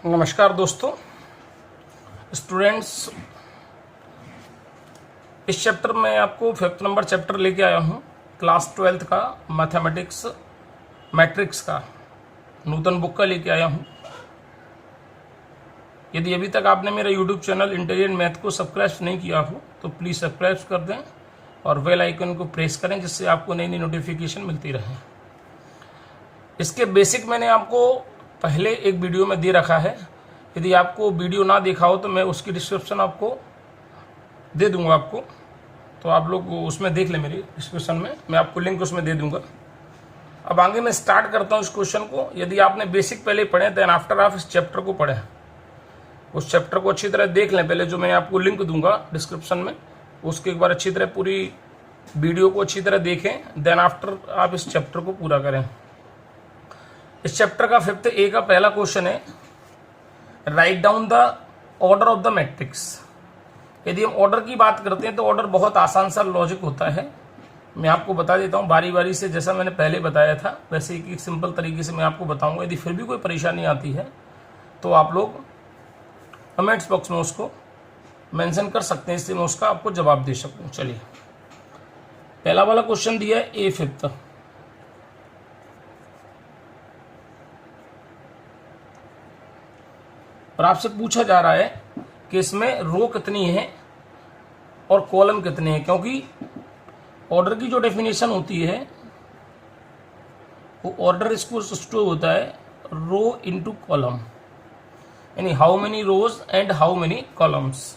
नमस्कार दोस्तों, स्टूडेंट्स। इस चैप्टर में आपको 5th नंबर चैप्टर लेके आया हूँ, क्लास 12th का मैथमेटिक्स मैट्रिक्स का नूतन बुक का लेके आया हूँ। यदि अभी तक आपने मेरा यूट्यूब चैनल इंटेलिजेंट मैथ को सब्सक्राइब नहीं किया हो तो प्लीज़ सब्सक्राइब कर दें और बेल आइकन को प्रेस करें, जिससे आपको नई नई नोटिफिकेशन मिलती रहे। इसके बेसिक मैंने आपको पहले एक वीडियो में दे रखा है। यदि आपको वीडियो ना देखा हो तो मैं उसकी डिस्क्रिप्शन आपको दे दूंगा आपको, तो आप लोग उसमें देख लें। मेरी डिस्क्रिप्शन में मैं आपको लिंक उसमें दे दूंगा। अब आगे मैं स्टार्ट करता हूँ इस क्वेश्चन को। यदि आपने बेसिक पहले पढ़े देन आफ्टर आप इस चैप्टर को पढ़ें, उस चैप्टर को अच्छी तरह देख लें। पहले जो मैं आपको लिंक दूंगा डिस्क्रिप्शन में, उसके एक बार अच्छी तरह पूरी वीडियो को अच्छी तरह देखें, देन आफ्टर आप इस चैप्टर को पूरा करें। इस चैप्टर का 5th ए का पहला क्वेश्चन है, write down the order of the matrix. यदि हम ऑर्डर की बात करते हैं तो ऑर्डर बहुत आसान सा लॉजिक होता है। मैं आपको बता देता हूँ बारी बारी से, जैसा मैंने पहले बताया था वैसे एक सिंपल तरीके से मैं आपको बताऊंगा। यदि फिर भी कोई परेशानी आती है तो आप लोग कमेंट्स बॉक्स में उसको मेंशन कर सकते हैं, इससे मैं उसका आपको जवाब दे सकूँ। चलिए, पहला वाला क्वेश्चन दिया है ए 5th। और आपसे पूछा जा रहा है कि इसमें रो कितनी है और कॉलम कितने हैं, क्योंकि ऑर्डर की जो डेफिनेशन होती है वो ऑर्डर इसको होता है रो इनटू कॉलम, यानी how many rows and how many columns.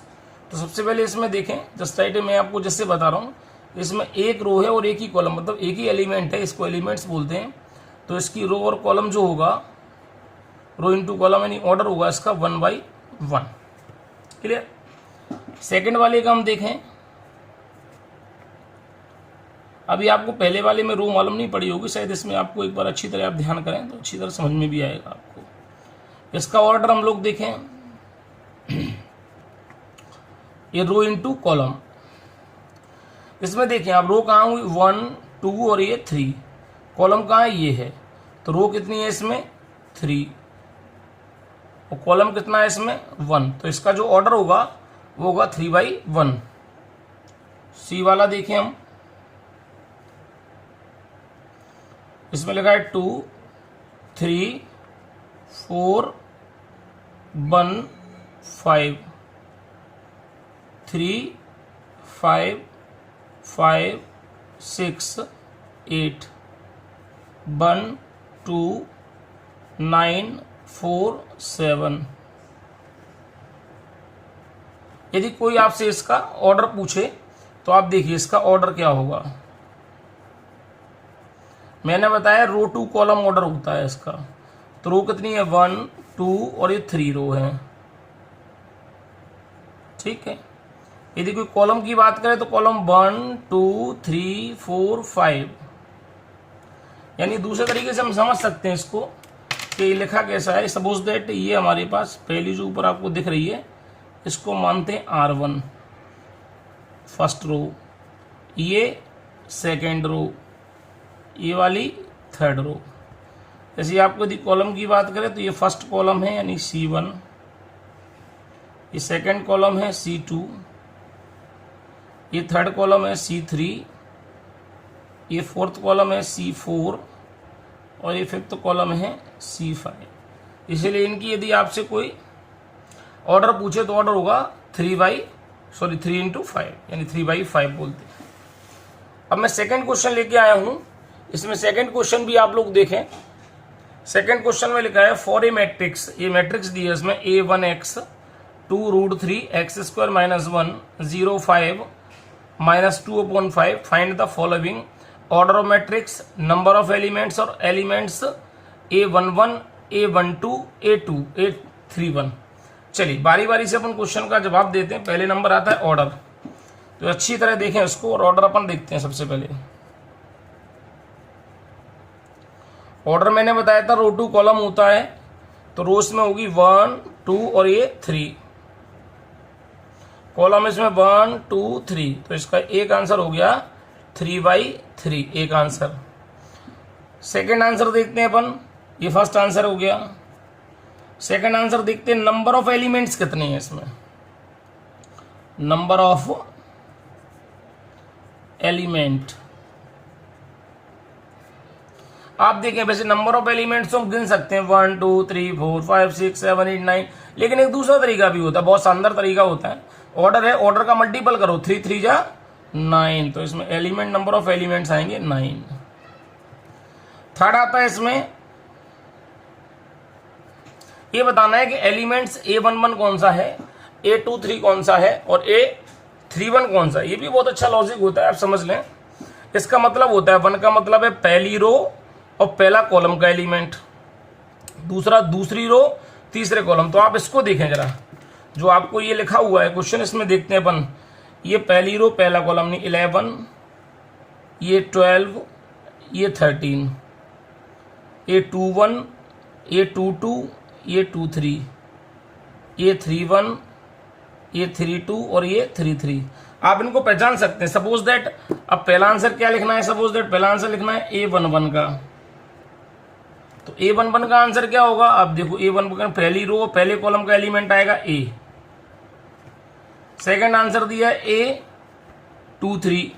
तो सबसे पहले इसमें देखें, जस्ट राइट मैं आपको जैसे बता रहा हूँ, इसमें एक रो है और एक ही कॉलम, मतलब एक ही एलिमेंट है, इसको एलिमेंट्स बोलते हैं। तो इसकी रो और कॉलम जो होगा, रो इंटू कॉलम यानी ऑर्डर होगा इसका 1/1। क्लियर। सेकंड वाले का हम देखें। अभी आपको पहले वाले में रो मालूम नहीं पड़ी होगी शायद, इसमें आपको एक बार अच्छी तरह आप ध्यान करें तो अच्छी तरह समझ में भी आएगा आपको। इसका ऑर्डर हम लोग देखें, ये रो इंटू कॉलम। इसमें देखें आप, रो कहाँ हुई 1 2 और ये 3, कॉलम कहाँ है ये है। तो रो कितनी है इसमें 3 और कॉलम कितना है इसमें 1। तो इसका जो ऑर्डर होगा वो होगा 3/1। सी वाला देखें हम, इसमें लगा है 2 3 4 1 5 3 5 5 6 8 1 2 9 4 7। यदि कोई आपसे इसका ऑर्डर पूछे तो आप देखिए इसका ऑर्डर क्या होगा। मैंने बताया रो टू कॉलम ऑर्डर होता है इसका। तो रो कितनी है 1 2 और ये 3 रो है, ठीक है। यदि कोई कॉलम की बात करें तो कॉलम 1 2 3 4 5, यानी दूसरे तरीके से हम समझ सकते हैं इसको कि लिखा कैसा है। सपोज दैट ये हमारे पास पहली जो ऊपर आपको दिख रही है, इसको मानते हैं R1 फर्स्ट रो, ये सेकेंड रो, ये वाली थर्ड रो। जैसे आपको यदि कॉलम की बात करें तो ये फर्स्ट कॉलम है यानी C1, ये सेकेंड कॉलम है C2, ये थर्ड कॉलम है C3, ये फोर्थ कॉलम है C4 और ये 5th कॉलम है C5। इसलिए इनकी यदि आपसे कोई ऑर्डर पूछे तो ऑर्डर होगा 3 into 5 यानी 3/5 बोलते हैं। अब मैं सेकंड क्वेश्चन लेके आया हूं। इसमें सेकंड क्वेश्चन भी आप लोग देखें। सेकंड क्वेश्चन में लिखा है फॉर ए मैट्रिक्स, ये मैट्रिक्स दी है इसमें A1x 2√3x² - 1 0 5 -2/5 find the following order of matrix, number of elements और elements A11 A12 A2 A31। चलिए बारी बारी से अपन क्वेश्चन का जवाब देते हैं। पहले नंबर आता है ऑर्डर, तो अच्छी तरह देखें इसको और ऑर्डर अपन देखते हैं। सबसे पहले ऑर्डर मैंने बताया था रो टू कॉलम होता है, तो रोज में होगी 1 2 और ये 3, कॉलम इसमें 1 2 3। तो इसका एक आंसर हो गया 3/3, एक आंसर। सेकेंड आंसर देखते हैं अपन, ये फर्स्ट आंसर हो गया। सेकंड आंसर देखते हैं, नंबर ऑफ एलिमेंट्स कितने हैं इसमें, नंबर ऑफ एलिमेंट। आप देखें वैसे नंबर ऑफ एलिमेंट्स हम गिन सकते हैं 1 2 3 4 5 6 7 8 9, लेकिन एक दूसरा तरीका भी होता है, बहुत शानदार तरीका होता है। ऑर्डर है, ऑर्डर का मल्टीपल करो, 3 3 जा 9, तो इसमें एलिमेंट नंबर ऑफ एलिमेंट्स आएंगे 9। थर्ड आता है इसमें, ये बताना है कि एलिमेंट्स A11 कौन सा है, A23 कौन सा है और A31 कौन सा है। ये भी बहुत अच्छा लॉजिक होता है, आप समझ लें। इसका मतलब होता है 1 का मतलब है पहली रो और पहला कॉलम का एलिमेंट, दूसरा दूसरी रो तीसरे कॉलम। तो आप इसको देखें जरा, जो आपको ये लिखा हुआ है क्वेश्चन, इसमें देखते हैं अपन, ये पहली रो पहला कॉलम नहीं 11, ये 12, ये 13, ये 21, ये 22, ये 23, ये 31, ये 32 और ये 33। आप इनको पहचान सकते हैं। सपोज दैट अब पहला आंसर क्या लिखना है, सपोज दैट पहला आंसर लिखना है A11 का, तो A11 का आंसर क्या होगा, आप देखो A11 का पहली रो पहले कॉलम का एलिमेंट आएगा A। सेकंड आंसर दिया है A23।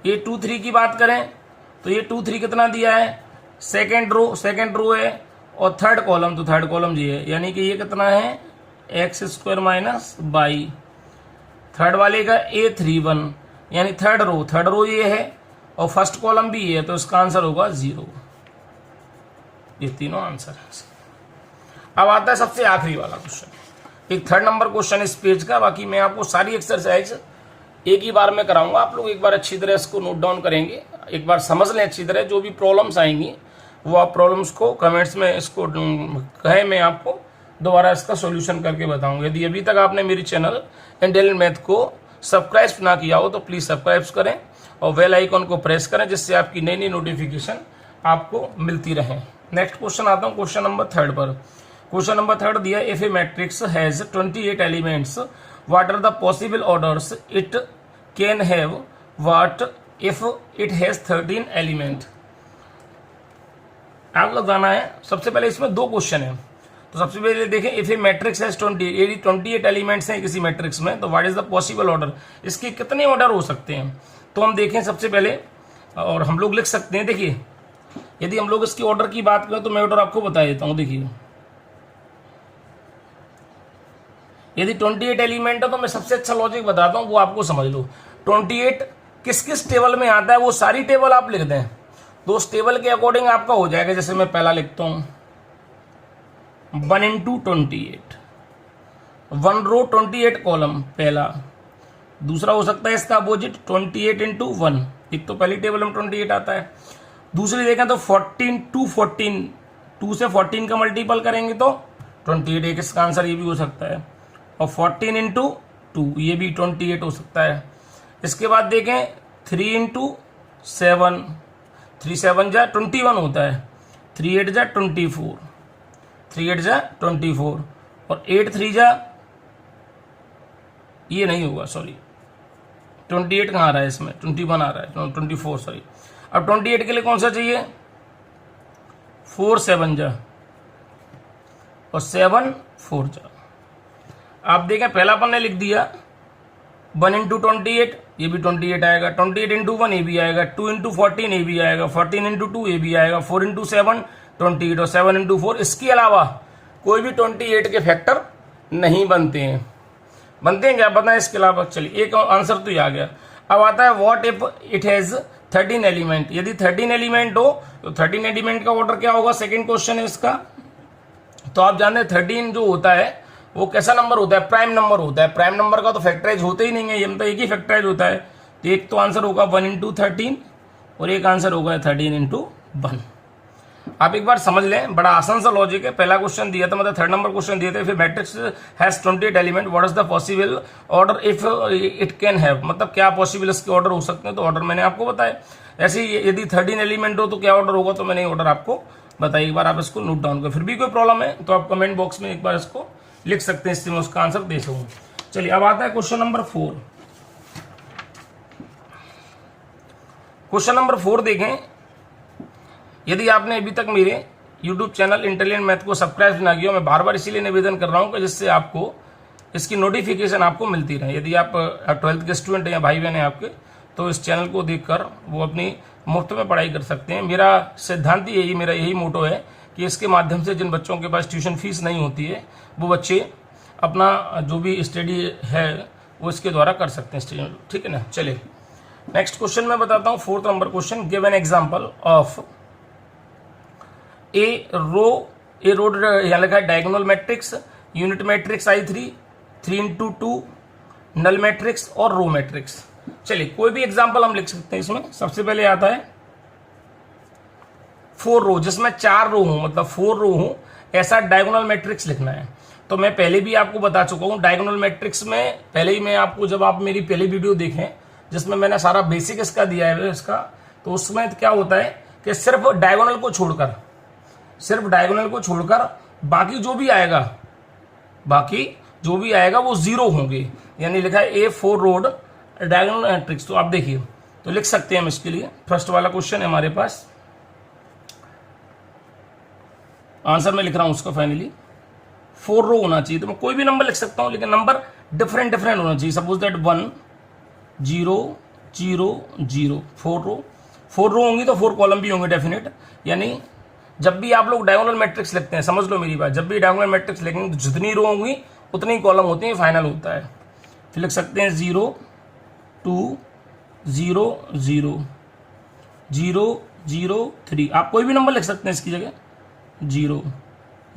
A23 की बात करें तो ये 23 कितना दिया है, सेकंड रो है, और थर्ड कॉलम तो थर्ड कॉलम ये है, यानी कि ये कितना है x² माइनस बाई। थर्ड वाले का A31, यानी थर्ड रो ये है और फर्स्ट कॉलम भी ये है, तो इसका आंसर होगा 0। ये तीनों आंसर है। अब आता है सबसे आखिरी वाला क्वेश्चन, एक थर्ड नंबर क्वेश्चन इस पेज का। बाकी मैं आपको सारी एक्सरसाइज एक ही बार में कराऊंगा, आप लोग एक बार अच्छी तरह इसको नोट डाउन करेंगे, एक बार समझ लें अच्छी तरह। जो भी प्रॉब्लम्स आएंगी वो आप प्रॉब्लम्स को कमेंट्स में इसको कहें, मैं आपको दोबारा इसका सॉल्यूशन करके बताऊंगा। यदि अभी तक आपने मेरी चैनल इंटेलिजेंट मैथ को सब्सक्राइब ना किया हो तो प्लीज़ सब्सक्राइब करें और बेल आइकन को प्रेस करें, जिससे आपकी नई नई नोटिफिकेशन आपको मिलती रहे। नेक्स्ट क्वेश्चन आता हूँ क्वेश्चन नंबर 3 पर। क्वेश्चन नंबर 3 दिया, if a matrix has 28 elements, what are the possible orders it can have, what if it has 13 element. आप लोग जाना है, सबसे पहले इसमें 2 क्वेश्चन है। तो सबसे पहले देखें, if a matrix has 28 elements हैं किसी मैट्रिक्स में, तो what is the possible order, इसके कितने ऑर्डर हो सकते हैं। तो हम देखें सबसे पहले, और हम लोग लिख सकते हैं। देखिए यदि हम लोग इसकी ऑर्डर की बात करें तो मैं ऑर्डर आपको बता देता हूं। देखिए यदि 28 एलिमेंट है तो मैं सबसे अच्छा लॉजिक बताता हूं, वो आपको समझ लो। 28 किस किस टेबल में आता है वो सारी टेबल आप लिख दें, तो उस टेबल के अकॉर्डिंग आपका हो जाएगा। जैसे मैं पहला लिखता हूं 1 into 28, 1 रो 28 कॉलम पहला। दूसरा हो सकता है इसका अपोजिट 28 into 1, एक तो पहली टेबल में 28 आता है। दूसरी देखें तो 14 to 14, 2 से 14 का मल्टीपल करेंगे तो 28, एक इसका आंसर ये भी हो सकता है। और 14 into 2 ये भी 28 हो सकता है। इसके बाद देखें 3 into 7, 3 7 जा 21 होता है, 3 8 जा 24, 3 8 जा 24, और 8 3 जा, ये नहीं होगा, सॉरी 28 कहाँ आ रहा है इसमें, 21 आ रहा है, 24 सॉरी। अब 28 के लिए कौन सा चाहिए, 4 7 जा और 7 4 जा। आप देखें पहला अपन ने लिख दिया 1 into 28, ये भी 28 आएगा, 28 into 1 ये भी आएगा, 2 into 14 ये भी आएगा, 14 into 2 ये भी आएगा, 4 into 7 28 और 7 into 4। इसके अलावा कोई भी 28 के फैक्टर नहीं बनते हैं। बनते हैं क्या बताएं इसके अलावा। चलिए एक आंसर तो ये आ गया। अब आता है what if it has 13 element. यदि 13 एलिमेंट हो तो 13 एलिमेंट का ऑर्डर क्या होगा, सेकंड क्वेश्चन है इसका। तो आप जानते हैं 13 जो होता है वो कैसा नंबर होता है, प्राइम नंबर होता है। प्राइम नंबर का तो फैक्टराइज होते ही नहीं है, ये मतलब एक ही फैक्टराइज होता है। तो एक तो आंसर होगा 1 into 13 और एक आंसर होगा 13 into 1। आप एक बार समझ लें, बड़ा आसान सा लॉजिक है। पहला क्वेश्चन दिया था, मतलब 3rd नंबर क्वेश्चन दिए थे, फिर matrix has 28 element, what is the possible order if it can have, मतलब क्या पॉसिबल इसके ऑर्डर हो सकते हैं। तो ऑर्डर मैंने आपको बताया। ऐसे ही यदि 13 एलिमेंट हो तो क्या ऑर्डर होगा, तो मैंने ऑर्डर आपको बताया। एक बार आप इसको नोट डाउन करें। फिर भी कोई प्रॉब्लम है तो आप कमेंट बॉक्स में एक बार इसको लिख सकते हैं, इससे मैं उसका आंसर दे सकूँ। चलिए अब आता है क्वेश्चन नंबर 4। क्वेश्चन नंबर 4 देखें, यदि आपने अभी तक मेरे यूट्यूब चैनल इंटेलिजेंट मैथ को सब्सक्राइब ना किया, मैं बार बार इसीलिए निवेदन कर रहा हूँ कि जिससे आपको इसकी नोटिफिकेशन आपको मिलती रहे। यदि आप 12th के स्टूडेंट हैं या भाई बहन हैं आपके, तो इस चैनल को देखकर वो अपनी मुफ्त में पढ़ाई कर सकते हैं। मेरा सिद्धांत यही, मेरा यही मोटो है कि इसके माध्यम से जिन बच्चों के पास ट्यूशन फीस नहीं होती है, वो बच्चे अपना जो भी स्टडी है वो इसके द्वारा कर सकते हैं। ठीक है ना। चलिए नेक्स्ट क्वेश्चन मैं बताता हूँ, 4th number question. Give an example of a road, यहाँ लिखा है diagonal matrix, unit matrix I3, 3x2, null matrix और रो मैट्रिक्स। चलिए कोई भी एग्जांपल हम लिख सकते हैं इसमें। सबसे पहले आता है 4 रो, जिसमें 4 रो हो, मतलब 4 रो हो, ऐसा डायगोनल मैट्रिक्स लिखना है। तो मैं पहले भी आपको बता चुका हूं डायगोनल मैट्रिक्स में, पहले ही मैं आपको, जब आप मेरी पहली वीडियो देखें जिसमें मैंने सारा बेसिक इसका दिया है इसका, तो उसमें क्या होता है कि सिर्फ डायगोनल को छोड़कर बाकी जो भी आएगा वो 0 होंगे। यानी लिखा है A4 रोड डायगोनल मैट्रिक्स। तो आप देखिए, तो लिख सकते हैं हम इसके लिए। फर्स्ट वाला क्वेश्चन है हमारे पास, आंसर मैं लिख रहा हूं उसका फाइनली। 4 रो होना चाहिए, तो मैं कोई भी नंबर लिख सकता हूं, लेकिन नंबर डिफरेंट होना चाहिए। सपोज दैट 1 0 0 0, 4 रो होंगी तो 4 कॉलम भी होंगे डेफिनेट। यानी जब भी आप लोग डायगोनल मैट्रिक्स लिखते हैं, समझ लो मेरी बात, जब भी डायगोनल मैट्रिक्स लिखेंगे तो जितनी रो होंगी उतनी कॉलम होती है, फाइनल होता है। फिर लिख सकते हैं 0 2 0 0 0 0 3, आप कोई भी नंबर लिख सकते हैं इसकी जगह। 0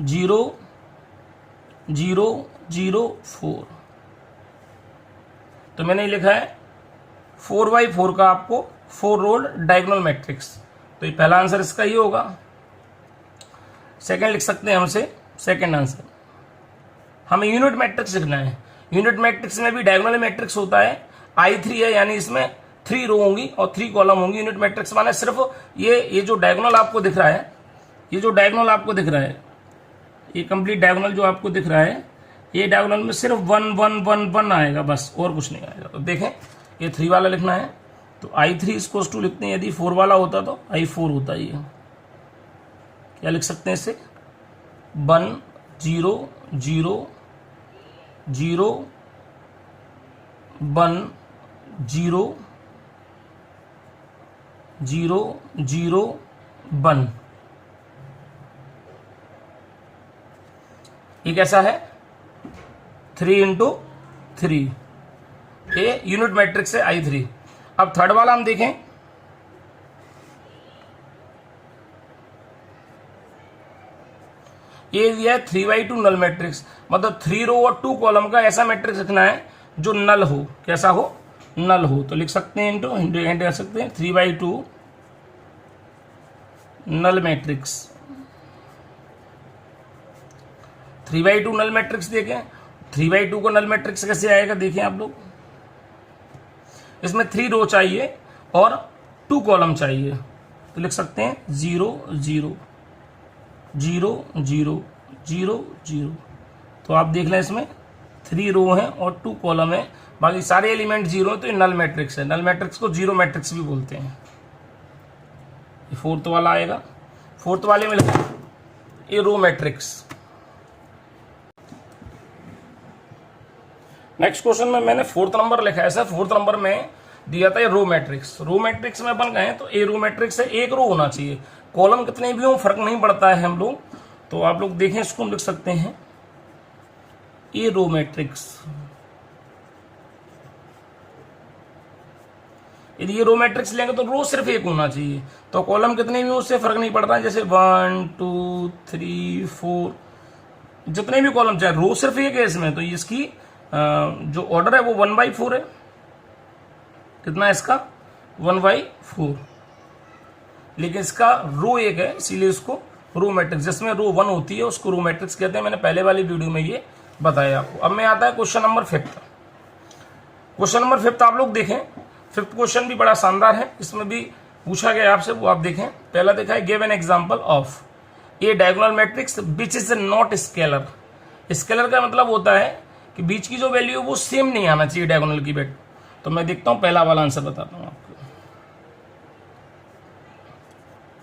0 0 0 4, तो मैंने लिखा है 4x4 का आपको 4 रोड डायगोनल मैट्रिक्स। तो ये पहला आंसर इसका ही होगा। सेकंड लिख सकते हैं हमसे, सेकंड आंसर हमें यूनिट मैट्रिक्स लिखना है। यूनिट मैट्रिक्स में भी डायगोनल मैट्रिक्स होता है, I3 है, यानी इसमें 3 रो होंगी और 3 कॉलम होंगी। यूनिट मैट्रिक्स माने सिर्फ ये जो डायगोनल आपको दिख रहा है, ये कंप्लीट डायगोनल जो आपको दिख रहा है, ये डायगोनल में सिर्फ 1 1 1 1 आएगा, बस, और कुछ नहीं आएगा। तो देखें, ये 3 वाला लिखना है तो I3 इसको 2 लिखते हैं। यदि 4 वाला होता तो I4 होता है। ये क्या लिख सकते हैं इसे? 1 0 0 0 1 0 0 0 1। ये कैसा है? 3 × 3, ये यूनिट मैट्रिक्स है I3। अब थर्ड वाला हम देखें, ये दिया है 3x2 नल मैट्रिक्स, मतलब 3 रो और 2 कॉलम का ऐसा मैट्रिक्स लिखना है जो नल हो। कैसा हो? नल हो। तो लिख सकते हैं इंटू कर सकते हैं 3x2 null matrix. 3x2 null matrix देखें, 3x2 को नल मैट्रिक्स कैसे आएगा देखें आप लोग। इसमें 3 रो चाहिए और 2 कॉलम चाहिए, तो लिख सकते हैं 0 0 0 0 0 0। तो आप देख लें, इसमें 3 रो हैं और 2 कॉलम है, बाकी सारे एलिमेंट 0 है, तो ये नल मैट्रिक्स है। नल मैट्रिक्स को 0 मैट्रिक्स भी बोलते हैं। ये 4th वाला आएगा। 4th वाले में लिखा ये रो मैट्रिक्स। नेक्स्ट क्वेश्चन में मैंने 4th नंबर लिखा है। सर 4th नंबर में दिया था ये रो मैट्रिक्स। रो मैट्रिक्स में अपन कहें तो ए रो मैट्रिक्स है, 1 रो होना चाहिए, कॉलम कितने भी हो फर्क नहीं पड़ता है हम लोग। तो आप लोग देखें, इसको हम लिख सकते हैं ए रो मैट्रिक्स। यदि ये रो मैट्रिक्स लेंगे तो रो सिर्फ 1 होना चाहिए, तो कॉलम कितने भी हो उससे फर्क नहीं पड़ता है। जैसे 1 2 3 4, जितने भी कॉलम चाहे, रो सिर्फ 1 है इसमें, तो इसकी जो ऑर्डर है वो 1/4 है। कितना है इसका? 1/4। लेकिन इसका रो 1 है, इसीलिए इसको रो मैट्रिक्स, जिसमें रो 1 होती है उसको रो मैट्रिक्स कहते हैं। मैंने पहले वाली वीडियो में ये बताया आपको। अब मैं आता है क्वेश्चन नंबर 5। क्वेश्चन नंबर 5 आप लोग देखें। 5th क्वेश्चन भी बड़ा शानदार है, इसमें भी पूछा गया आपसे, वो आप देखें। पहला देखा है, give an example of A diagonal matrix which is not scalar. Scalar का मतलब होता है कि बीच की जो वैल्यू है वो सेम नहीं आना चाहिए डायगोनल की बेट। तो मैं देखता हूं, पहला वाला आंसर बताता हूं आपको।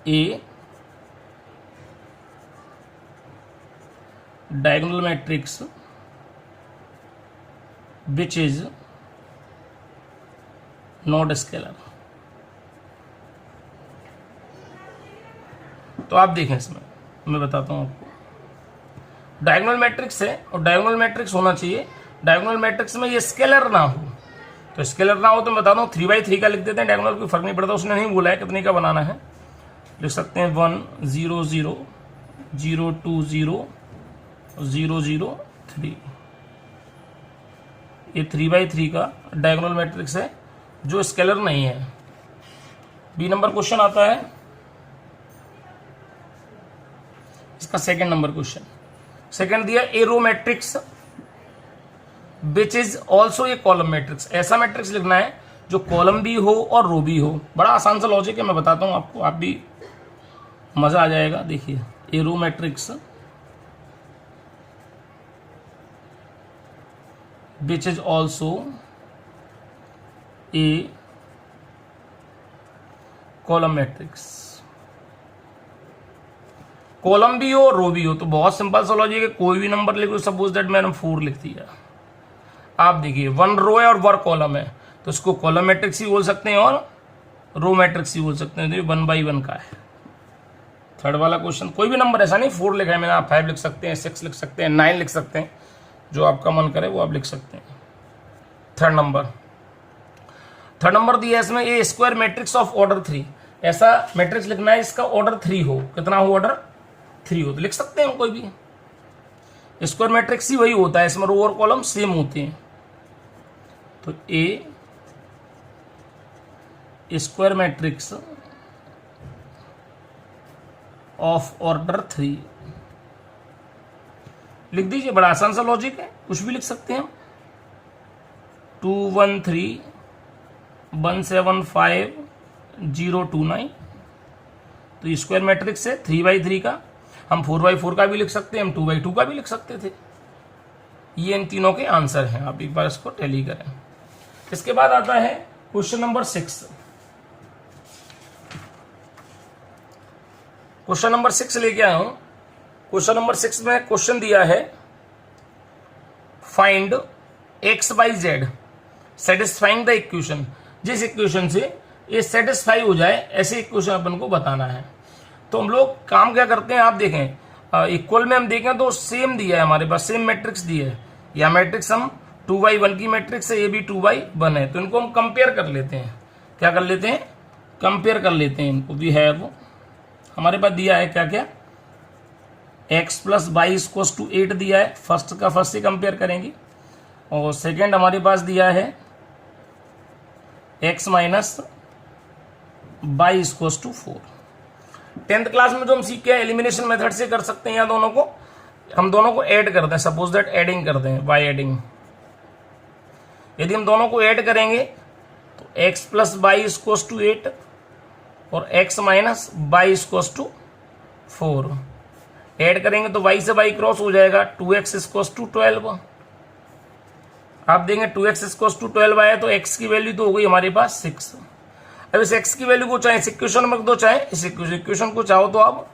A diagonal matrix which is not scalar. तो आप देखें, इसमें मैं बताता हूं आपको, डायगोनल मैट्रिक्स है और डायगोनल मैट्रिक्स होना चाहिए, डायगोनल मैट्रिक्स में ये स्केलर ना हो। तो स्केलर ना हो तो मैं बताता हूँ 3x3 का लिख देते हैं, डायगोनल कोई फर्क नहीं पड़ता, उसने नहीं बोला है कितने का बनाना है। लिख सकते हैं 1 0 0 0 2 0 0 0 3। ये 3x3 का डायगोनल मैट्रिक्स है जो स्केलर नहीं है। बी नंबर क्वेश्चन आता है, इसका सेकंड नंबर क्वेश्चन। सेकंड दिया a row matrix which is also a column matrix. ऐसा मैट्रिक्स लिखना है जो कॉलम भी हो और रो भी हो। बड़ा आसान सा लॉजिक है, मैं बताता हूं आपको, आप भी मजा आ जाएगा। देखिए, a row matrix which is also a column matrix. Column भी हो रो भी हो, तो बहुत सिंपल सा लॉजिक है, कोई भी नंबर लिखो। सपोज दैट मैंने 4 लिख दिया, आप देखिए 1 रो है और 1 कॉलम है, तो इसको कॉलम मैट्रिक्स ही बोल सकते हैं और रो मैट्रिक्स ही बोल सकते हैं। तो ये 1/1 का है। थर्ड वाला क्वेश्चन, कोई भी नंबर, ऐसा नहीं 4 लिखा है मैंने, आप 5 लिख सकते हैं, 6 लिख सकते हैं, 9 लिख सकते हैं, जो आपका मन करे वो आप लिख सकते हैं। थर्ड नंबर दिया है इसमें, ए स्क्वायर मैट्रिक्स ऑफ ऑर्डर 3। ऐसा मैट्रिक्स लिखना है इसका ऑर्डर 3 हो। कितना हो? ऑर्डर 3 हो। तो लिख सकते हैं कोई भी, स्क्वायर मैट्रिक्स ही वही होता है, इसमें रो और कॉलम सेम होते हैं। तो ए स्क्वायर मैट्रिक्स ऑफ ऑर्डर 3 लिख दीजिए। बड़ा आसान सा लॉजिक है, कुछ भी लिख सकते हैं हम। 2 1 3 1 7 5 0 2 9। तो स्क्वायर मैट्रिक्स है 3x3 का। हम 4x4 का भी लिख सकते हैं, हम 2x2 का भी लिख सकते थे। ये इन तीनों के आंसर हैं, आप एक बार इसको टैली करें। इसके बाद आता है क्वेश्चन नंबर 6। क्वेश्चन नंबर 6 लेके आया हूं। क्वेश्चन नंबर 6 में क्वेश्चन दिया है, find x by z satisfying the equation. जिस इक्वेशन से ये सेटिस्फाई हो जाए ऐसे इक्वेशन अपन को बताना है। तो हम लोग काम क्या करते हैं, आप देखें इक्वल में हम देखें तो सेम दिया है हमारे पास, सेम मैट्रिक्स दिया है। या मैट्रिक्स हम 2x1 की मैट्रिक्स है, ये भी 2x1 है, तो इनको हम कंपेयर कर लेते हैं। क्या कर लेते हैं? कंपेयर कर लेते हैं इनको। वी हैव, हमारे पास दिया है क्या क्या, x + y = 8 दिया है। फर्स्ट का फर्स्ट से कंपेयर करेंगे। और सेकेंड हमारे पास दिया है x - y = 4। 10th क्लास में जो हम सीख के एलिमिनेशन मेथड से कर सकते हैं, या दोनों को हम दोनों को ऐड कर दें। सपोज दैट एडिंग कर दें, बाय एडिंग। यदि हम दोनों को ऐड करेंगे तो x + y = 8 और x - y = 4। ऐड करेंगे तो y से y क्रॉस हो जाएगा, 2x = 12। आप देंगे 2x = 12 आया तो x की वैल्यू तो हो गई हमारे पास 6। अब इस x की वैल्यू को चाहे इस इक्वेशन में रख दो, चाहे इस इक्वेशन को चाहो तो आप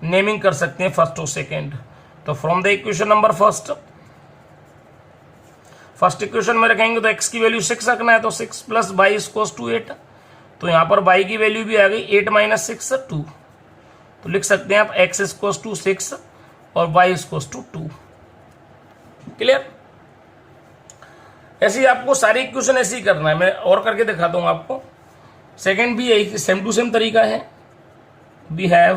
नेमिंग कर सकते हैं फर्स्ट और सेकेंड। तो from the equation number first equation में रखेंगे तो x की वैल्यू 6 रखना है, तो 6 + y = 8। तो यहां पर y की वैल्यू भी आ गई 8 - 6 2। तो लिख सकते हैं आप x = 6 और y = 2। क्लियर? ऐसे ही आपको सारी इक्वेशन ऐसे ही करना है। मैं और करके दिखाता हूं आपको। सेकेंड भी यही सेम टू सेम तरीका है। वी हैव,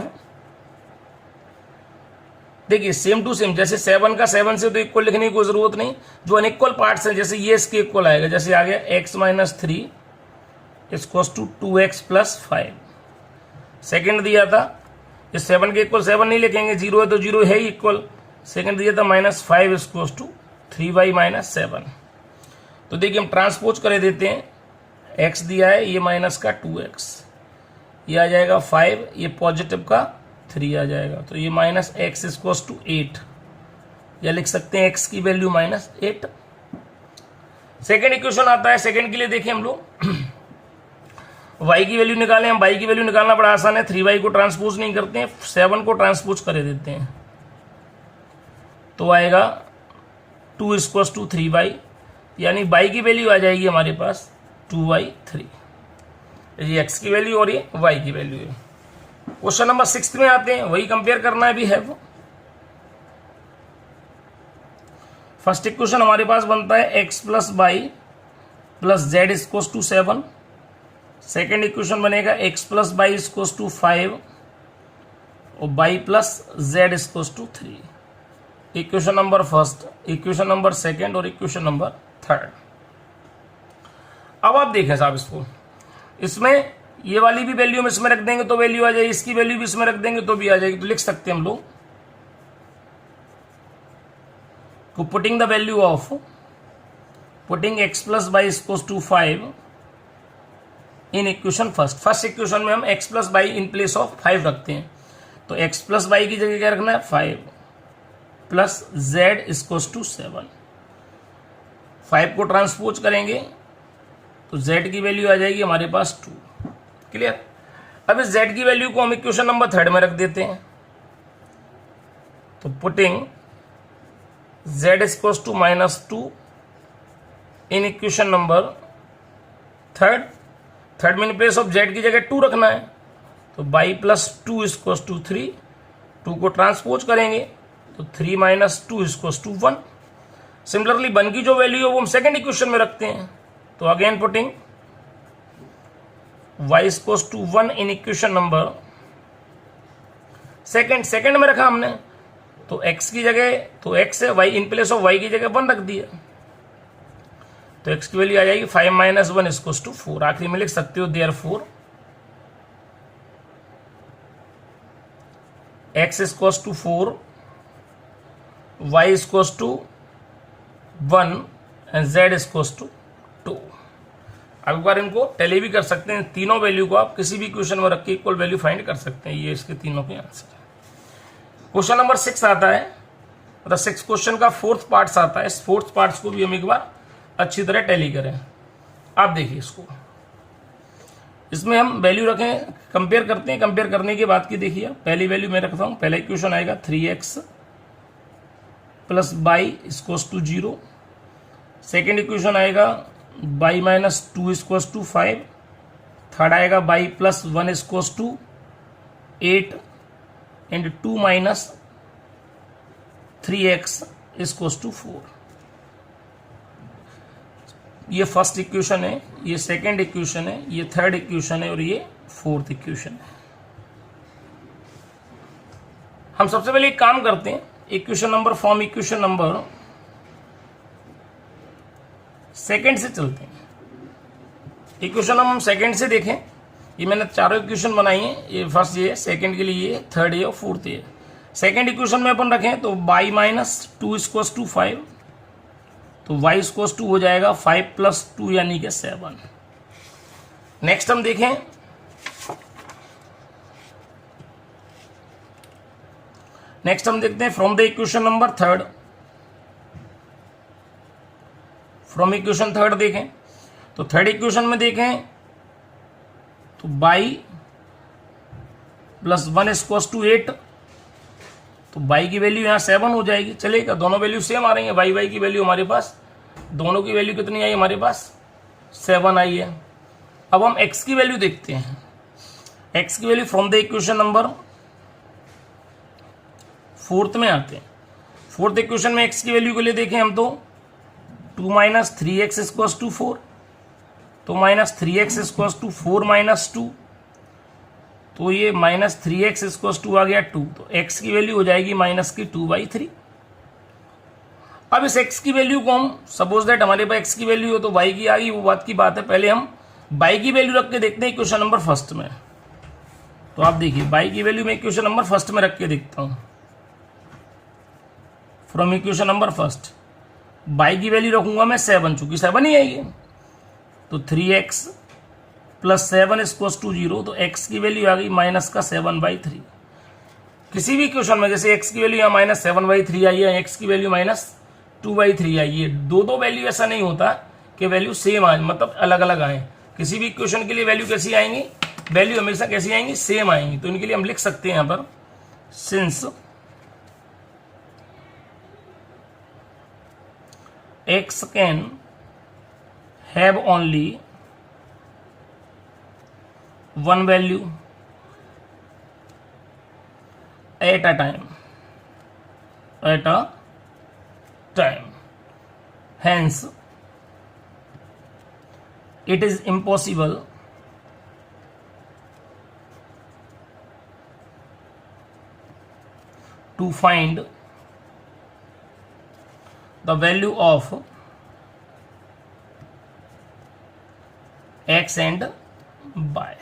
देखिए सेम टू सेम, जैसे 7 का 7 से तो इक्वल लिखने की कोई जरूरत नहीं। जो अनइक्वल पार्ट्स हैं, जैसे ये इसके इक्वल आएगा। जैसे आ गया x - 3 = 2x + 5। सेकेंड दिया था, इस 7 के इक्वल 7 नहीं लिखेंगे, 0 है तो 0 है ही इक्वल। सेकेंड दिया था -5 = 3y - 7। तो देखिए हम ट्रांसपोज कर देते हैं। x दिया है, ये माइनस का 2x, ये आ जाएगा 5, ये पॉजिटिव का 3 आ जाएगा। तो ये -x = 8, या लिख सकते हैं x की वैल्यू -8। सेकेंड इक्वेशन आता है। सेकेंड के लिए देखिए हम लोग y की वैल्यू निकालें। हम y की वैल्यू निकालना बड़ा आसान है। 3y को ट्रांसपोज नहीं करते हैं, 7 को ट्रांसपोज कर देते हैं। तो आएगा 2 इक्वल्स टू 3y, यानी y की वैल्यू आ जाएगी हमारे पास 2y3। ये x की वैल्यू और ये y की वैल्यू है। क्वेश्चन नंबर 6 में आते हैं, वही कंपेयर करना है भी है वो। फर्स्ट इक्वेशन हमारे पास बनता है x plus y plus z equals to 7। Second equation बनेगा x plus y equals to 5 और y plus z equals to 3। Equation number first, equation number second और इक्वेशन नंबर थर्ड। अब आप देखें साहब इसको, इसमें ये वाली भी वैल्यू हम इसमें रख देंगे तो वैल्यू आ जाएगी, इसकी वैल्यू भी इसमें रख देंगे तो भी आ जाएगी। तो लिख सकते हैं हम लोग को putting the value of putting x plus y equals to 5 in equation first equation में हम x plus y in place of 5 रखते हैं। तो x प्लस वाई की जगह क्या रखना है 5 प्लस z इक्वल्स टू 7। 5 को ट्रांसपोज करेंगे तो z की वैल्यू आ जाएगी हमारे पास 2। क्लियर। अब इस z की वैल्यू को हम इक्वेशन नंबर थर्ड में रख देते हैं। तो putting z equals to -2 in equation number third में इन प्लेस ऑफ z की जगह 2 रखना है। तो y प्लस 2 इक्वल्स टू 3, 2 को ट्रांसपोज करेंगे तो 3 - 2 इक्वल्स टू 1। सिमिलरली 1 की जो वैल्यू है वो हम सेकेंड इक्वेशन में रखते हैं। तो again putting y equals to 1 in equation number second में रखा हमने, तो x की जगह तो x है, y in place of y की जगह 1 रख दिया। तो x की वैल्यू आ जाएगी 5 - 1 इक्वल्स टू 4। आखिरी में लिख सकते हो therefore x equals to 4, y equals to 1 and z equals to 2। अब एक बार इनको टैली भी कर सकते हैं, तीनों वैल्यू को आप किसी भी क्वेश्चन में रख के इक्वल वैल्यू फाइंड कर सकते हैं। ये इसके तीनों के आंसर है। क्वेश्चन नंबर 6 आता है, मतलब 6 क्वेश्चन का फोर्थ पार्ट्स आता है। इस फोर्थ पार्ट्स को भी हम एक बार अच्छी तरह टैली करें। आप देखिए इसको, इसमें हम वैल्यू रखें, कंपेयर करते हैं। कंपेयर करने के बाद की देखिए, पहली वैल्यू मैं रखता हूं। पहला इक्वेशन आएगा 3x plus y equals to 0। Second equation आएगा y minus 2 equals to 5। Third आएगा y plus 1 equals to 8 and 2 minus 3x equals to 4। ये फर्स्ट इक्वेशन है, ये सेकेंड इक्वेशन है, ये थर्ड इक्वेशन है और ये फोर्थ इक्वेशन है। हम सबसे पहले एक काम करते हैं, equation number from equation number second से चलते हैं। इक्वेशन हम सेकेंड से देखें, ये मैंने चारों इक्वेशन बनाई हैं। ये फर्स्ट ये, सेकेंड के लिए ये, थर्ड ये और फोर्थ ये। सेकेंड इक्वेशन में अपन रखें तो y माइनस 2 इक्वल्स टू 5, तो y इक्वल्स टू हो जाएगा 5 प्लस 2 यानी कि 7। नेक्स्ट हम देखें, नेक्स्ट हम देखते हैं from the equation number third. From equation third देखें तो थर्ड इक्वेशन में देखें तो y प्लस 1 इक्वल्स टू 8। तो y की वैल्यू यहाँ 7 हो जाएगी। चलेगा, दोनों वैल्यू सेम आ रही है। y की वैल्यू हमारे पास, दोनों की वैल्यू कितनी आई हमारे पास 7 आई है। अब हम x की वैल्यू देखते हैं। x की value from the equation number fourth में आते हैं। फोर्थ इक्वेशन में x की वैल्यू के लिए देखें हम तो 2 माइनस 3x इक्वल्स टू 4, तो minus 3x equals to 4 minus 2, तो ये माइनस 3x इक्वल्स टू आ गया 2। तो x की वैल्यू हो जाएगी माइनस की 2/3। अब इस x की वैल्यू को हम सपोज दैट हमारे पास x की वैल्यू हो तो y की आ गई, वो बात की बात है। पहले हम y की वैल्यू रख के देखते हैं इक्वेशन नंबर फर्स्ट में। तो आप देखिए y की वैल्यू मैं इक्वेशन नंबर फर्स्ट में रख के देखता हूं। From equation number first y की वैल्यू रखूंगा मैं 7, चूंकि 7 ही आई है। तो 3x प्लस 7 इक्वल्स टू 0, तो x की वैल्यू आ गई माइनस का 7/3। किसी भी इक्वेशन में जैसे x की वैल्यू यहाँ माइनस 7/3 आई है, x की वैल्यू माइनस 2/3 आई है। दो वैल्यू ऐसा नहीं होता कि वैल्यू सेम आए, मतलब अलग अलग आए। किसी भी इक्वेशन के लिए वैल्यू कैसी आएंगी, वैल्यू हमेशा कैसी आएंगी, सेम आएंगी। तो इनके लिए हम लिख सकते हैं यहाँ पर since x can have only one value at a time, hence it is impossible to find the value of x and y.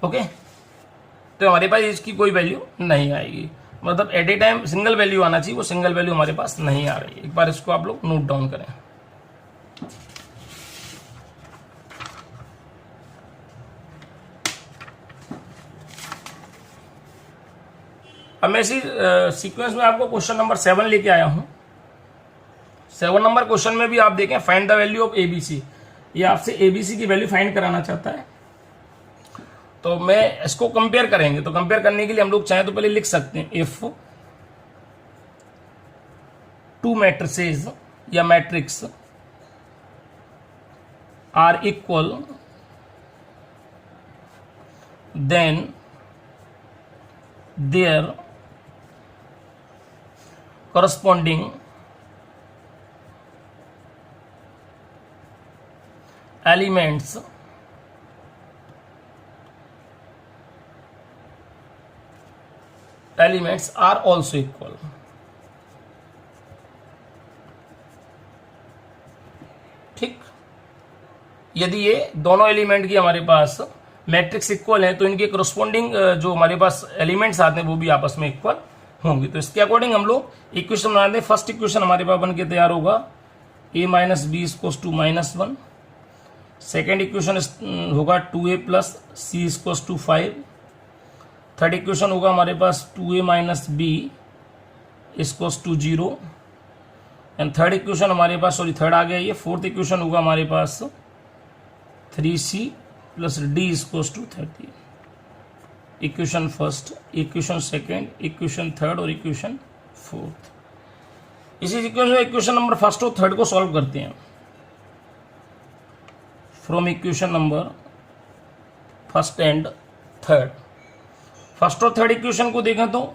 Okay, तो हमारे पास इसकी कोई वैल्यू नहीं आएगी, मतलब at a time single value आना चाहिए, वो सिंगल वैल्यू हमारे पास नहीं आ रही है। एक बार इसको आप लोग नोट डाउन करें। अब मैं इसी सीक्वेंस में आपको क्वेश्चन नंबर 7 लेके आया हूं। 7 नंबर क्वेश्चन में भी आप देखें, find the value of ABC. ये आपसे एबीसी की वैल्यू फाइंड कराना चाहता है, तो मैं इसको कंपेयर करेंगे। तो कंपेयर करने के लिए हम लोग चाहें तो पहले लिख सकते हैं, इफ टू मैट्रिसेस या matrix are equal then their corresponding elements are also equal। ठीक, यदि ये दोनों एलिमेंट की हमारे पास मैट्रिक्स इक्वल है तो इनके करस्पॉन्डिंग जो हमारे पास एलिमेंट्स आते हैं वो भी आपस में इक्वल होंगे। तो इसके अकॉर्डिंग हम लोग इक्वेशन बनाते हैं। फर्स्ट इक्वेशन हमारे पास बन के तैयार होगा a minus b equals to -1। Second equation होगा 2a plus c equals to 5। Third equation होगा हमारे पास 2a minus b equals to 0। And third equation हमारे पास, सॉरी थर्ड आ गया ये, फोर्थ इक्वेशन होगा हमारे पास 3c plus d equals to 30। Equation first, equation second, equation third और इक्वेशन फोर्थ। इसी इक्वेशन में इक्वेशन नंबर फर्स्ट और थर्ड को सॉल्व करते हैं। From equation number first and third, first और थर्ड इक्वेशन को देखें तो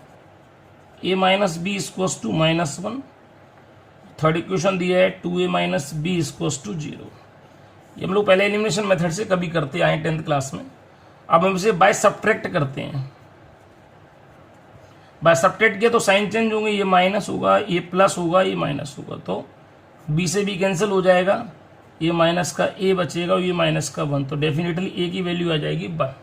a minus b equals to -1। Third equation दिया है 2a minus b equals to 0। ये हम लोग पहले एलिमिनेशन मेथड से कभी करते आए 10th क्लास में। अब हम इसे बाय सब्ट्रैक्ट करते हैं। बाय सब्ट्रैक्ट किया तो साइन चेंज होंगे, ये माइनस होगा, ये प्लस होगा, ये माइनस होगा, तो b से b कैंसिल हो जाएगा, ये माइनस का a बचेगा और ये माइनस का 1, तो डेफिनेटली a की वैल्यू आ जाएगी 1।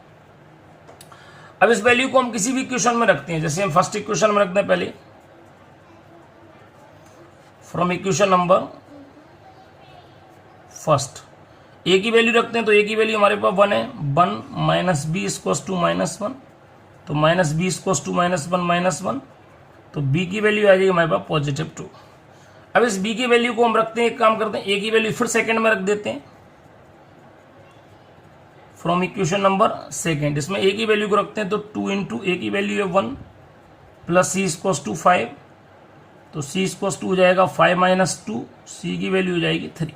अब इस वैल्यू को हम किसी भी इक्वेशन में रखते हैं, जैसे हम फर्स्ट इक्वेशन में रखते हैं पहले, from equation number first a की वैल्यू रखते हैं, तो a की वैल्यू हमारे पास 1 है। 1 माइनस बी इक्वल्स टू -1, तो माइनस बी इक्वल्स टू -1, तो b की वैल्यू आ जाएगी हमारे पास +2। अब इस b की वैल्यू को हम रखते हैं, एक काम करते हैं, a की वैल्यू फिर सेकंड में रख देते हैं, फ्रॉम इक्वेशन नंबर सेकंड। इसमें a की वैल्यू को रखते हैं, तो 2 इंटू a की वैल्यू है 1 प्लस c इक्वल्स टू 5, तो c इक्वल्स टू हो जाएगा 5 माइनस 2, c की वैल्यू हो जाएगी 3।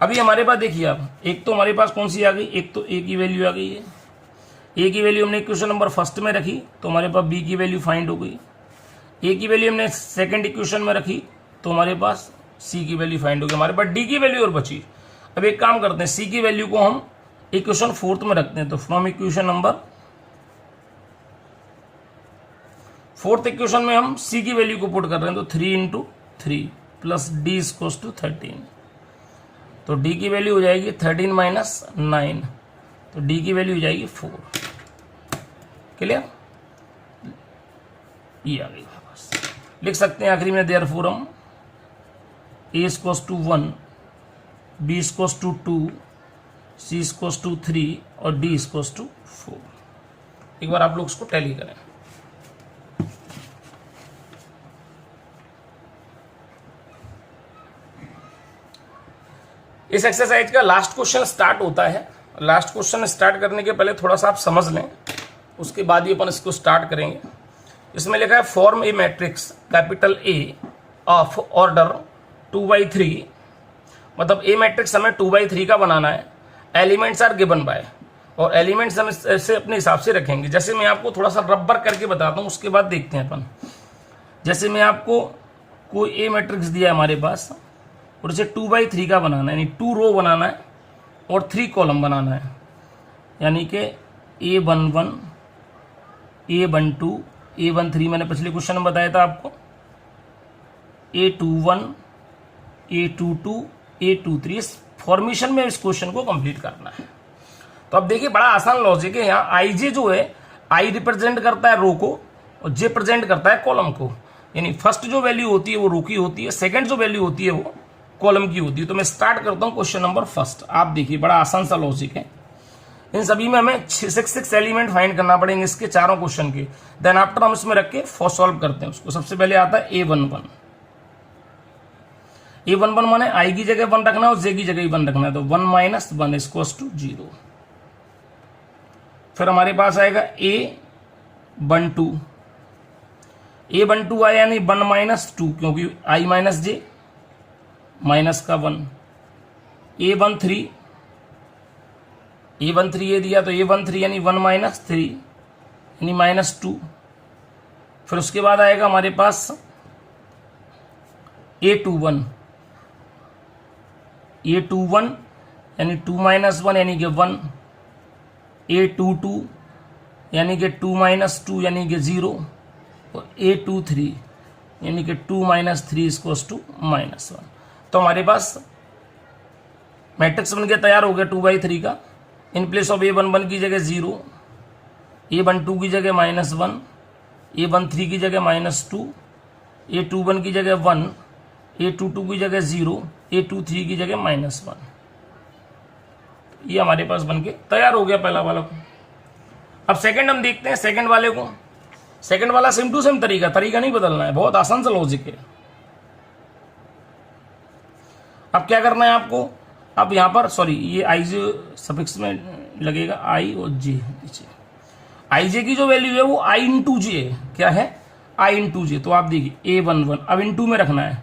अभी हमारे पास देखिए, अब एक तो हमारे पास कौन सी आ गई, एक तो a की वैल्यू आ गई है। a की वैल्यू हमने इक्वेशन नंबर फर्स्ट में रखी तो हमारे पास b की वैल्यू फाइंड हो गई। a की वैल्यू हमने सेकंड इक्वेशन में रखी तो हमारे पास c की वैल्यू फाइंड हो गई। हमारे पास d की वैल्यू और बची। अब एक काम करते हैं, c की वैल्यू को हम इक्वेशन फोर्थ में रखते हैं, तो from equation number fourth equation में हम c की वैल्यू को पुट कर रहे हैं, तो 3 into 3 plus d equals to 13, तो d की वैल्यू हो जाएगी 13 माइनस 9, तो d की वैल्यू हो जाएगी 4। क्लियर, ये आ गई बस। लिख सकते हैं आखिरी में देयरफॉर हम a equals to 1, b equals to 2, c equals to 3 और d इक्वल्स टू 4। एक बार आप लोग इसको टैली करें। इस एक्सरसाइज का लास्ट क्वेश्चन स्टार्ट होता है। लास्ट क्वेश्चन स्टार्ट करने के पहले थोड़ा सा आप समझ लें, उसके बाद ही अपन इसको स्टार्ट करेंगे। इसमें लिखा है form A matrix capital A of order 2/3, मतलब ए मैट्रिक्स हमें 2/3 का बनाना है। एलिमेंट्स आर गिवन बाय, और एलिमेंट्स हम ऐसे अपने हिसाब से रखेंगे। जैसे मैं आपको थोड़ा सा रबर करके बताता हूँ, उसके बाद देखते हैं अपन। जैसे मैं आपको कोई ए मैट्रिक्स दिया है हमारे पास, और इसे 2/3 का बनाना है, यानी 2 रो बनाना है और 3 कॉलम बनाना है, यानी कि A11, A12, A13 मैंने पिछले क्वेश्चन में बताया था आपको, A21, A22, A23। इस फॉर्मेशन में इस क्वेश्चन को कंप्लीट करना है। तो अब देखिए बड़ा आसान लॉजिक है। यहाँ आई जे जो है, आई रिप्रेजेंट करता है रो को और जे प्रेजेंट करता है कॉलम को, यानी फर्स्ट जो वैल्यू होती है वो रो की होती है, सेकंड जो वैल्यू होती है वो कॉलम की होती है। तो मैं स्टार्ट करता हूँ क्वेश्चन नंबर फर्स्ट। आप देखिए बड़ा आसान सा लॉजिक है। इन सभी में हमें 6 एलिमेंट फाइंड करना पड़ेंगे इसके चारों क्वेश्चन के। देन आफ्टर हम इसमें रख के सॉल्व करते हैं उसको। सबसे पहले आता है A11। A11 माने आई की जगह 1 रखना है और जे की जगह 1 रखना है, तो 1 - 1 = 0। फिर हमारे पास आएगा A12। A12 आया यानी 1 - 2, क्योंकि I - j माइनस का 1। A13 ये दिया, तो A13 यानी 1 - 3 यानी -2। फिर उसके बाद आएगा हमारे पास A21 यानी 2 - 1 यानी कि 1। A22 यानी कि 2 - 2 यानी कि 0। और A23 यानी कि 2 - 3 = -1। तो हमारे पास मैट्रिक्स बन के तैयार हो गया 2/3 का। इन प्लेस ऑफ A11 की जगह 0, A12 की जगह -1, A13 की जगह -2, A21 की जगह 1, A22 की जगह 0, A23 की जगह -1। ये हमारे पास बन के तैयार हो गया पहला वाला को। अब सेकंड हम देखते हैं सेकंड वाले को। सेकंड वाला सेम टू सेम तरीका नहीं बदलना है, बहुत आसान सा लॉजिक है। अब क्या करना है आपको, अब यहां पर सॉरी ये आई जे सफिक्स में लगेगा, आई और जे नीचे। आई जे की जो वैल्यू है वो आई इंटू जे है। क्या है? आई इंटू जे। तो आप देखिए A11 अब इंटू में रखना है,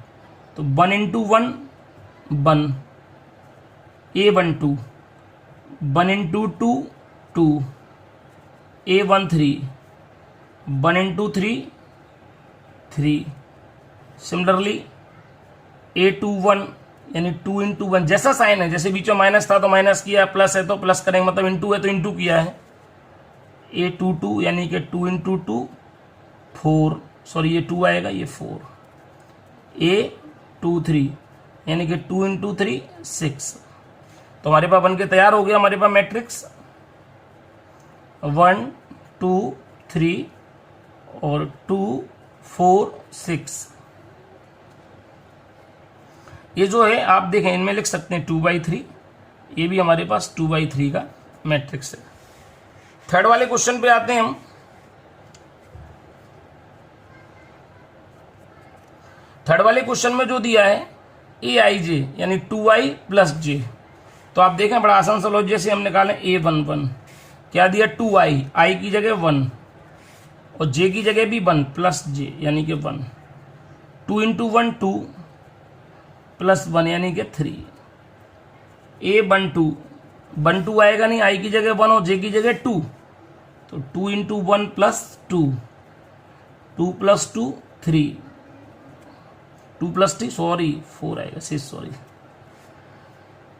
तो 1 × 1 1, A12 1 × 2 2, A13 1 × 3 3। सिमिलरली A21 यानी 2 × 1, जैसा साइन है, जैसे बीच में माइनस था तो माइनस किया, प्लस है तो प्लस करेंगे, मतलब इंटू है तो इंटू किया है। A22 यानी कि 2 × 2 4, सॉरी ये 2 आएगा, ये 4। A23 यानी कि 2 × 3 6। तो हमारे पास बनके तैयार हो गया हमारे पास मैट्रिक्स 1 2 3 और 2 4 6। ये जो है आप देखें इनमें लिख सकते हैं 2/3, ये भी हमारे पास 2/3 का मैट्रिक्स है। थर्ड वाले क्वेश्चन पे आते हैं हम। थर्ड वाले क्वेश्चन में जो दिया है Aij यानी 2i + j। तो आप देखें बड़ा आसान सा लॉजिक, जैसे हम निकालें A11 क्या दिया 2i, i की जगह 1 और j की जगह भी 1 + j यानी कि 1। 2 × 1 2 + 1 यानी कि 3। A12 1 2 आएगा नहीं, i की जगह 1 और j की जगह 2, तो 2 × 1 + 2 2 + 2 3, 2 + 3 सॉरी 4 आएगा, सॉरी।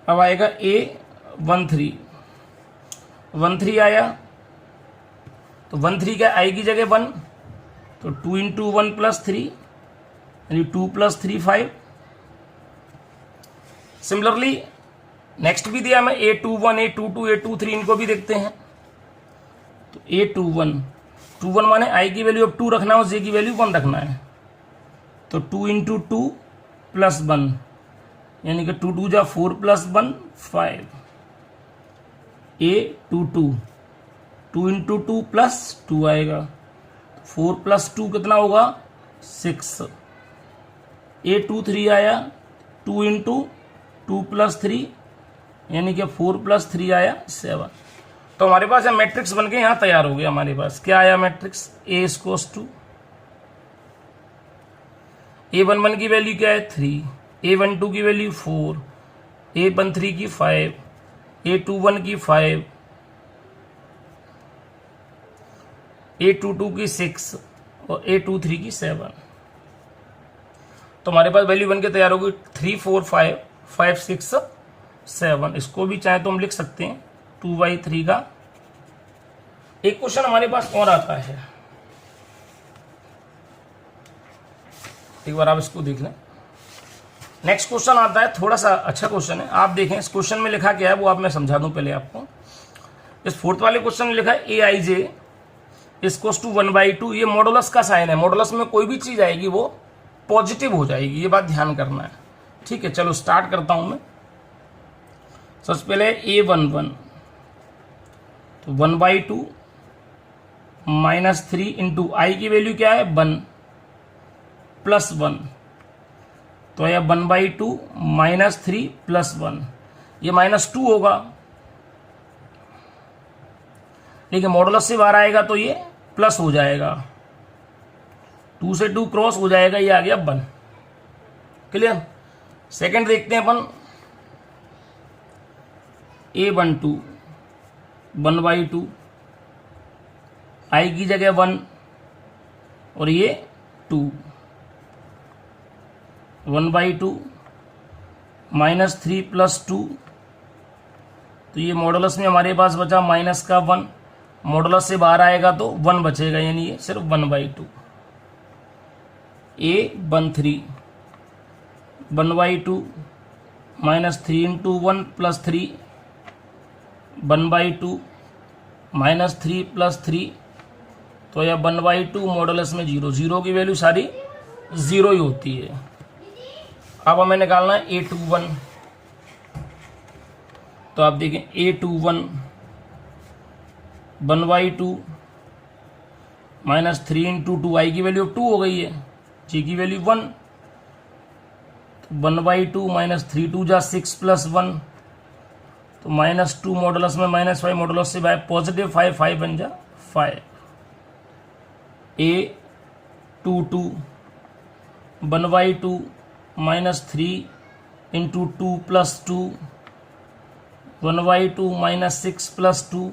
अब आएगा A13 आया, तो 13 का i की जगह 1, तो 2 × 1 + 3 यानी 2 + 3 5। सिमिलरली नेक्स्ट भी दिया हमें A21 A22 A23, इनको भी देखते हैं। तो A21 माने i की वैल्यू अब 2 रखना है और j की वैल्यू 1 रखना है, तो 2 × 2 + 1 यानी कि 2 2 जा 4 + 1 5। A22 2 × 2 + 2 आएगा, 4 + 2 कितना होगा 6। A23 आया 2 × 2 + 3 यानी कि 4 + 3 आया 7। तो हमारे पास यह मैट्रिक्स बनके यहां तैयार हो गया। हमारे पास क्या आया मैट्रिक्स, A11 की वैल्यू क्या है 3, A12 की वैल्यू 4, A13 की 5, A21 की 5, A22 की 6 और A23 की 7। तो हमारे पास वैल्यू बन के तैयार होगी 3, 4, 5, 5, 6, 7। इसको भी चाहे तो हम लिख सकते हैं 2/3 का। एक क्वेश्चन हमारे पास और आता है, एक बार आप इसको देख लें। नेक्स्ट क्वेश्चन आता है, थोड़ा सा अच्छा क्वेश्चन है, आप देखें इस क्वेश्चन में लिखा क्या है वो आप मैं समझा दूं पहले आपको। इस फोर्थ वाले क्वेश्चन में लिखा है Aij इक्वल्स टू 1/2। ये मॉडुलस का साइन है, मॉडुलस में कोई भी चीज आएगी वो पॉजिटिव हो जाएगी, ये बात ध्यान करना है। ठीक है, चलो स्टार्ट करता हूं मैं। सबसे पहले A11 तो 1/2 -3 इंटू आई की वैल्यू क्या है 1 प्लस 1, तो यह 1/2 -3 प्लस 1, ये -2 होगा। लेकिन मॉडुलस से बाहर आएगा तो ये प्लस हो जाएगा, 2 से 2 क्रॉस हो जाएगा, ये आ गया 1। क्लियर। सेकंड देखते हैं अपन A12 1/2 आई की जगह 1 और ये 2, 1/2 -3 प्लस 2, तो ये मॉडुलस में हमारे पास बचा माइनस का 1, मॉडुलस से बाहर आएगा तो 1 बचेगा, यानी ये सिर्फ 1/2। A13 1/2 -3 इंटू 1 प्लस 3, 1/2 -3 प्लस 3, तो यह 1/2 मॉडुलस में 0, 0 की वैल्यू सारी 0 ही होती है। अब हमें निकालना है A21, तो आप देखें A21 1/2 -3 इंटू 2, आई की वैल्यू 2 हो गई है, जी की वैल्यू 1, तो 1/2 -3 2 जा 6 प्लस 1, तो -2 मॉडुलस में -5, मॉडुलस से बाय पॉजिटिव 5, 5 बन जा 5। A22 1/2 -3 इंटू 2 प्लस 2, 1/2 -6 प्लस 2,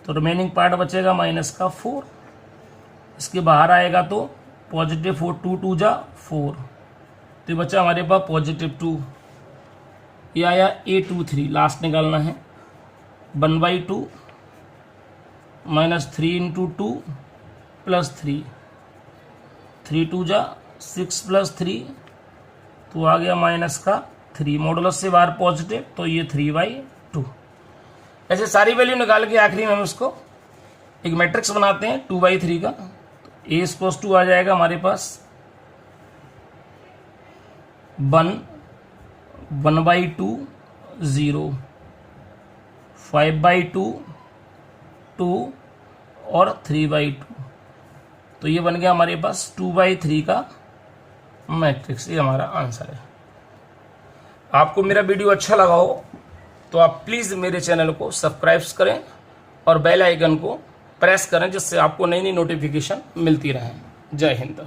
तो रिमेनिंग पार्ट बचेगा माइनस का 4, इसके बाहर आएगा तो पॉजिटिव 4, 2 2 जा 4, तो बचा हमारे पास पॉजिटिव 2। ये आया A23, लास्ट निकालना है 1/2 -3 इंटू 2 प्लस 3, 3 2 जा 6 प्लस 3, तो आ गया माइनस का 3, मॉडुलस से बाहर पॉजिटिव, तो ये 3/2। ऐसे सारी वैल्यू निकाल के आखिरी में हम इसको एक मैट्रिक्स बनाते हैं 2/3 का। तो A इक्वल्स टू आ जाएगा हमारे पास 1, 1/2 0, 5/2 2 और 3/2, तो ये बन गया हमारे पास 2/3 का मैट्रिक्स। ये हमारा आंसर है। आपको मेरा वीडियो अच्छा लगा हो तो आप प्लीज़ मेरे चैनल को सब्सक्राइब करें और बेल आइकन को प्रेस करें, जिससे आपको नई नई नोटिफिकेशन मिलती रहे। जय हिंद।